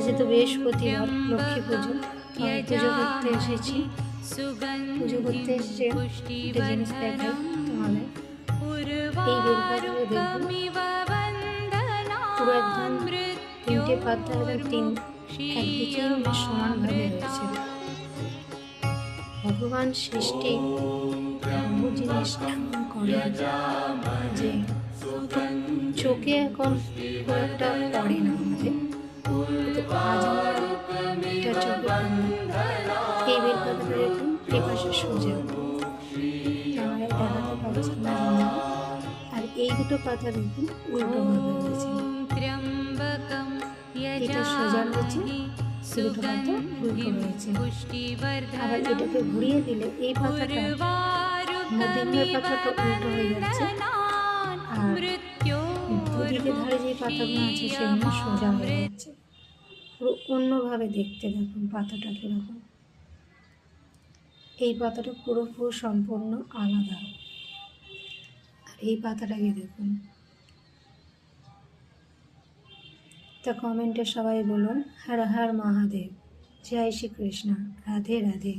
আজকে তো বৃহস্পতিবার, লক্ষ্মী পুজো। আমি পুজো করতে এসেছি। পুজো করতে এসে একটা জিনিস দেখাই তোমাদের। এই বেলপাতাটা দেখুন, পুরো একদম তিনটে পাতা একদম একদিকে মানে সমানভাবে রয়েছে। ভগবান সৃষ্টি ব্রহ্ম জিনিস এমন করে যে চোখে এখন খুব একটা পড়ে না আমাদের, কিন্তু আজ আমার একটা চোখে পড়ল। এই বেলপাতাটা দেখুন, এ পাশে সোজা, ক্যামেরায় দেখাতে পারছি না জানি না। আর এই দুটো পাতা দেখুন উল্টো ভাবে রয়েছে, এটা সোজা রয়েছে, দুটো পাতা উল্টো রয়েছে। আবার এটাকে ঘুরিয়ে দিলে এই পাতাটা মধ্যের পাতাটা উল্টো হয়ে যাচ্ছে, আর দুদিকে ধারে যে পাতাগুলো আছে সেগুলো সোজা হয়ে যাচ্ছে। পুরো অন্যভাবে দেখতে দেখুন পাতাটা কীরকম। এই পাতাটা পুরোপুরি সম্পূর্ণ আলাদা। আর এই পাতাটাকে দেখুন। তা কমেন্টে সবাই বলুন হর হর মহাদেব, জয় শ্রীকৃষ্ণ, রাধে রাধে।